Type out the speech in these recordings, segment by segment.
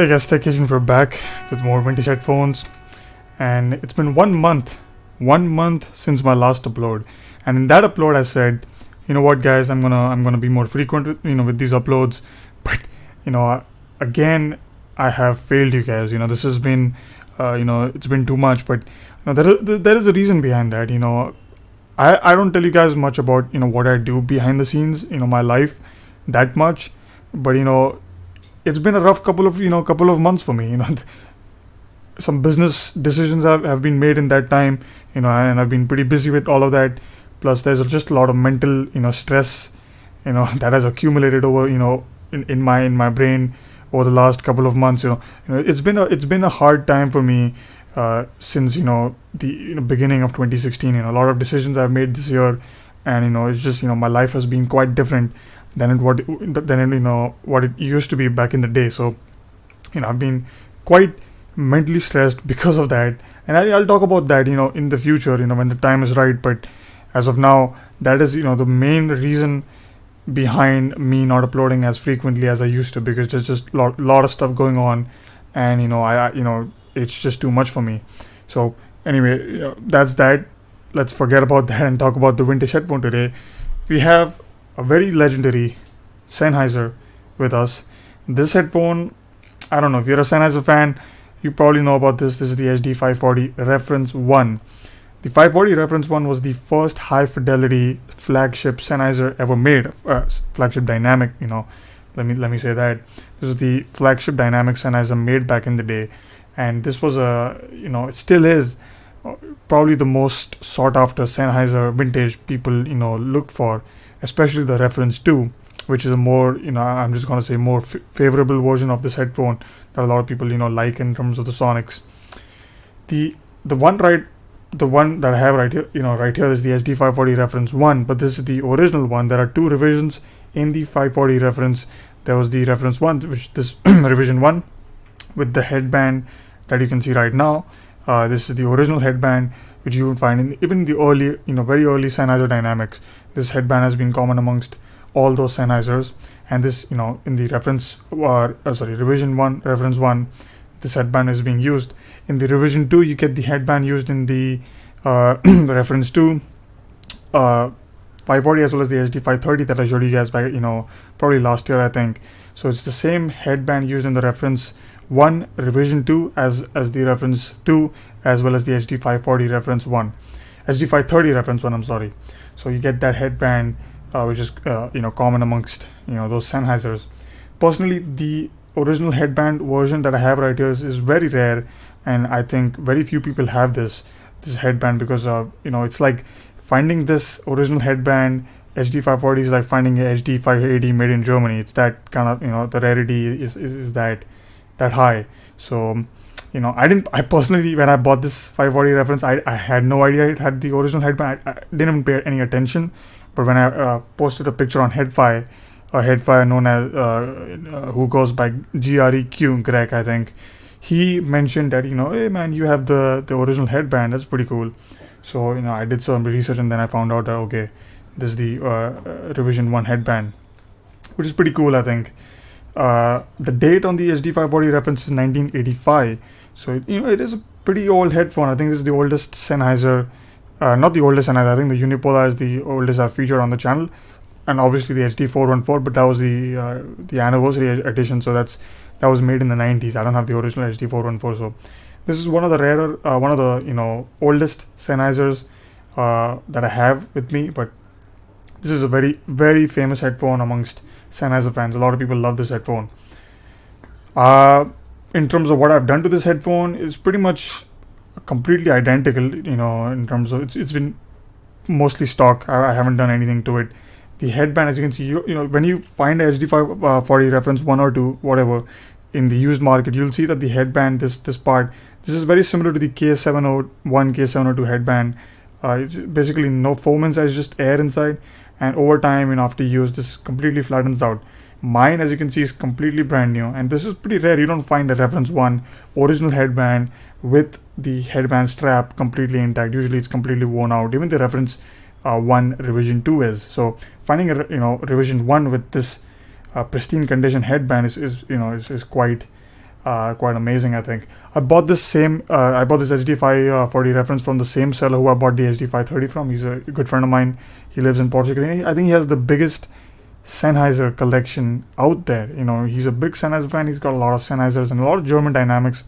Hey guys, TechAgent, we're back with more vintage headphones, and it's been 1 month since my last upload. And in that upload, I said, you know what, guys, I'm gonna be more frequent with these uploads. But again, I have failed you guys. This has been, it's been too much. But there is a reason behind that. I don't tell you guys much about what I do behind the scenes, my life, that much. But it's been a rough couple of months for me. Some business decisions have been made in that time, and I've been pretty busy with all of that. Plus, there's just a lot of mental, stress, that has accumulated over, in my brain over the last couple of months. It's been a hard time for me since the beginning of 2016. A lot of decisions I've made this year, and it's just my life has been quite different than what it used to be back in the day. So I've been quite mentally stressed because of that, and I'll talk about that in the future when the time is right. But as of now, that is the main reason behind me not uploading as frequently as I used to, because there's just lot of stuff going on, and it's just too much for me. So anyway, that's that. Let's forget about that and talk about the vintage headphone today. We have a very legendary Sennheiser with us. This headphone, I don't know if you're a Sennheiser fan, you probably know about this. This is the HD540 Reference 1. The 540 Reference 1 was the first high fidelity flagship Sennheiser ever made. Flagship dynamic, let me say that. This was the flagship dynamic Sennheiser made back in the day. And this was it still is probably the most sought after Sennheiser vintage people look for, especially the Reference 2, which is a more I'm just gonna say more favorable version of this headphone that a lot of people like in terms of the sonics. The one that I have right here is the HD540 Reference 1, but this is the original one. There are two revisions in the 540 Reference. There was the Reference 1, which this revision 1 with the headband that you can see right now. This is the original headband, which you would find even in the early, very early Sennheiser dynamics. This headband has been common amongst all those Sennheisers, and this, in the revision 1, Reference 1, this headband is being used. In the revision 2, you get the headband used in the Reference 2, 540, as well as the HD530 that I showed you guys back, probably last year, I think. So it's the same headband used in the Reference 1 revision 2 as the Reference 2, as well as the HD540 Reference 1. HD530 Reference 1, I'm sorry. So you get that headband, which is common amongst those Sennheisers. Personally, the original headband version that I have right here is very rare, and I think very few people have this headband, because it's like finding this original headband HD540 is like finding a HD580 made in Germany. It's that kind of the rarity is that high. So I personally, when I bought this 540 Reference, I had no idea it had the original headband. I didn't even pay any attention. But when I posted a picture on Headfi, known as who goes by Greg, I think, he mentioned that hey man, you have the original headband. That's pretty cool. So I did some research, and then I found out that okay, this is the revision 1 headband, which is pretty cool, I think. The date on the HD540 Reference is 1985. So it is a pretty old headphone. I think this is the oldest Sennheiser. Not the oldest Sennheiser. I think the Unipolar is the oldest I've featured on the channel, and obviously the HD414. But that was the anniversary edition. So that was made in the 90s. I don't have the original HD414. So this is one of the rarer, one of the oldest Sennheisers that I have with me. But this is a very, very famous headphone amongst Sennheiser fans. A lot of people love this headphone. In terms of what I've done to this headphone, it's pretty much completely identical. In terms of it's been mostly stock. I haven't done anything to it. The headband, as you can see, when you find a HD540 Reference 1 or 2, whatever, in the used market, you'll see that the headband, this part, this is very similar to the K701, K702 headband. It's basically no foam inside, it's just air inside. And over time, after use, this completely flattens out. Mine, as you can see, is completely brand new, and this is pretty rare. You don't find a Reference 1 original headband with the headband strap completely intact. Usually it's completely worn out. Even the Reference 1 revision 2 is. So finding a revision 1 with this pristine condition headband is quite quite amazing, I think. I bought this HD540 reference from the same seller who I bought the HD530 from. He's a good friend of mine. He lives in Portugal. I think he has the biggest Sennheiser collection out there. He's a big Sennheiser fan. He's got a lot of Sennheisers and a lot of German dynamics.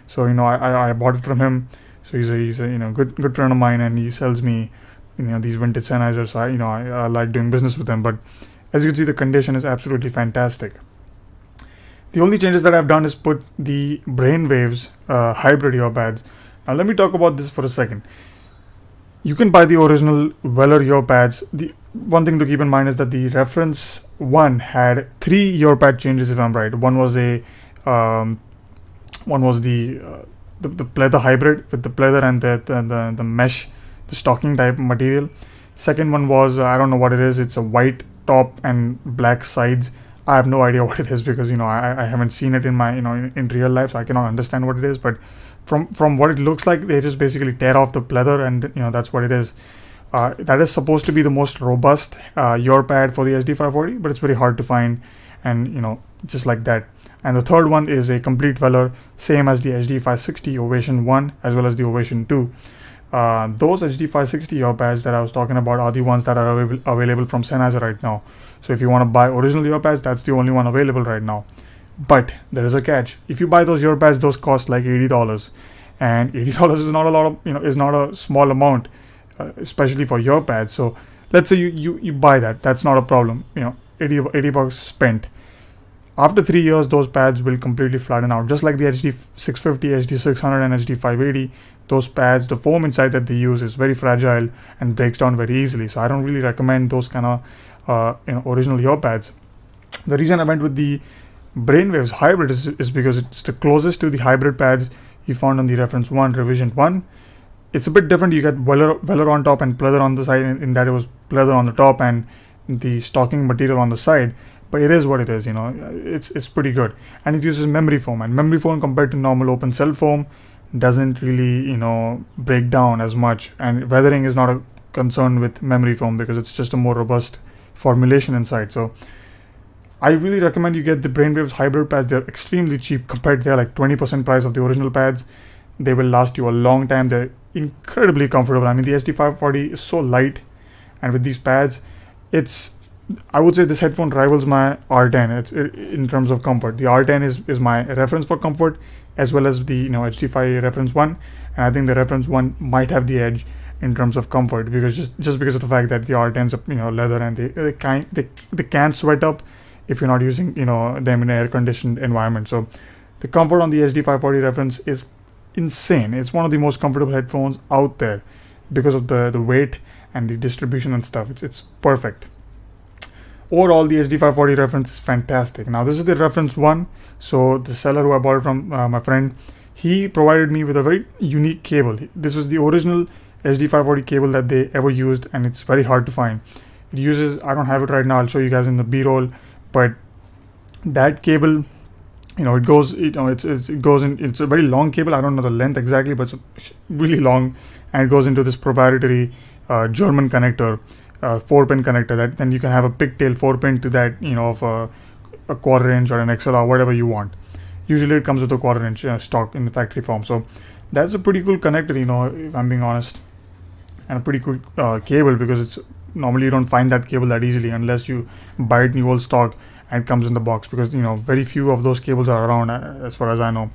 So I bought it from him. So he's a good friend of mine, and he sells me these vintage Sennheisers. So I like doing business with him. But as you can see, the condition is absolutely fantastic. The only changes that I've done is put the Brainwaves hybrid earpads. Now let me talk about this for a second. You can buy the original Weller earpads. The one thing to keep in mind is that the reference one had 3 earpad changes, if I'm right. One was the pleather hybrid with the pleather and the mesh, the stocking type material. Second one was I don't know what it is. It's a white top and black sides. I have no idea what it is because I haven't seen it in my in real life, so I cannot understand what it is. But from what it looks like, they just basically tear off the pleather, and that's what it is. That is supposed to be the most robust earpad for the HD540, but it's very hard to find, and just like that. And the third one is a complete Weller, same as the HD560 Ovation 1 as well as the Ovation 2. Those HD560 earpads that I was talking about are the ones that are available from Sennheiser right now. So if you want to buy original earpads, that's the only one available right now. But there is a catch. If you buy those earpads, those cost like $80, and $80 is not a lot of is not a small amount, especially for earpads. So let's say you buy that. That's not a problem. 80 bucks spent. After 3 years, those pads will completely flatten out, just like the HD650, HD600, and HD580. Those pads, the foam inside that they use is very fragile and breaks down very easily. So I don't really recommend those kind of original earpads. The reason I went with the Brainwaves hybrid is because it's the closest to the hybrid pads you found on the reference 1 revision 1. It's a bit different. You get Weller on top and pleather on the side, in that it was pleather on the top and the stocking material on the side. But it is what it is. It's pretty good, and it uses memory foam, and memory foam compared to normal open cell foam doesn't really break down as much, and weathering is not a concern with memory foam because it's just a more robust formulation inside. So I really recommend you get the Brainwaves hybrid pads. They're extremely cheap compared. They're like 20% price of the original pads. They will last you a long time. They're incredibly comfortable. I mean, the HD540 is so light, and with these pads, I would say this headphone rivals my R10 in terms of comfort. The R10 is my reference for comfort, as well as the HD5 reference 1, and I think the reference 1 might have the edge in terms of comfort because just because of the fact that the R10s are leather, and they can't sweat up if you're not using them in an air conditioned environment. So the comfort on the HD540 reference is insane. It's one of the most comfortable headphones out there because of the weight and the distribution and stuff. It's perfect. Overall, the HD540 reference is fantastic. Now, this is the reference 1. So the seller who I bought it from, my friend, he provided me with a very unique cable. This was the original HD540 cable that they ever used, and it's very hard to find. It uses, I don't have it right now, I'll show you guys in the B-roll, but that cable, it goes, it goes in, it's a very long cable. I don't know the length exactly, but it's really long, and it goes into this proprietary German connector. 4-pin connector, that then you can have a pigtail 4-pin to that of a quarter inch or an XLR, whatever you want. Usually it comes with a quarter inch stock in the factory form. So that's a pretty cool connector, if I'm being honest, and a pretty cool cable, because it's normally you don't find that cable that easily unless you buy it new old stock and it comes in the box, because very few of those cables are around as far as I know.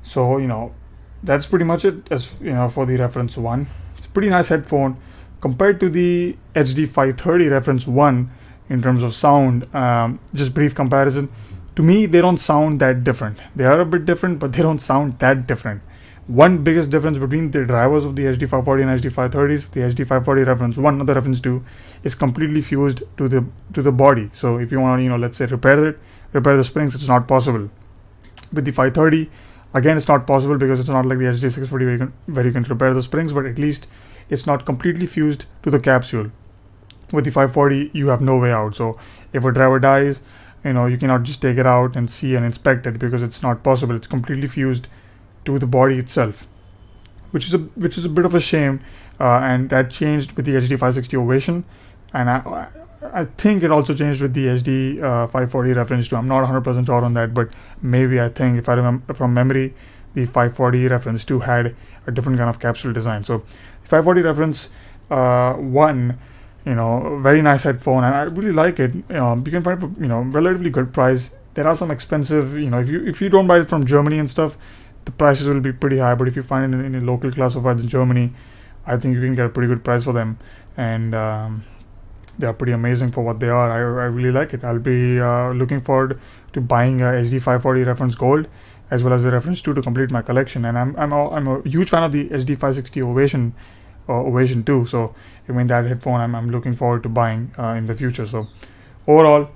So that's pretty much it as for the reference 1. It's a pretty nice headphone. Compared to the HD530 reference 1 in terms of sound, just brief comparison, to me they don't sound that different. They are a bit different, but they don't sound that different. One biggest difference between the drivers of the HD540 and HD530s, the HD540 reference 1 or the reference 2 is completely fused to the body. So if you want to let's say repair the springs, it's not possible. With the 530, again, it's not possible because it's not like the HD640 where you can repair the springs, but at least it's not completely fused to the capsule. With the 540, you have no way out. So if a driver dies, you cannot just take it out and see and inspect it because it's not possible. It's completely fused to the body itself, which is a bit of a shame. And that changed with the HD560 Ovation. And I think it also changed with the HD540 reference too. I'm not 100% sure on that, but maybe, I think, if I remember from memory, the 540 reference 2 had a different kind of capsule design. So 540 reference 1, very nice headphone, and I really like it. You can find it for, relatively good price. There are some expensive, if you don't buy it from Germany and stuff, the prices will be pretty high. But if you find it in a local classifieds in Germany, I think you can get a pretty good price for them, and they are pretty amazing for what they are. I really like it. I'll be looking forward to buying a HD540 reference gold as well as the reference 2 to complete my collection. And I'm a huge fan of the HD560 Ovation too. So I mean, that headphone I'm looking forward to buying in the future. So overall,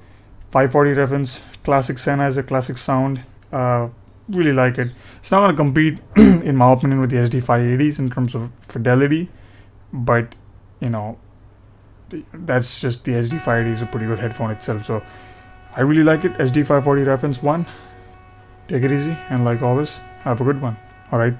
540 reference, classic Sennheiser, classic sound. Really like it. It's not going to compete, in my opinion, with the HD580s in terms of fidelity, but that's just, the HD580 is a pretty good headphone itself. So I really like it. HD540 reference 1. Take it easy, and like always, have a good one. All right.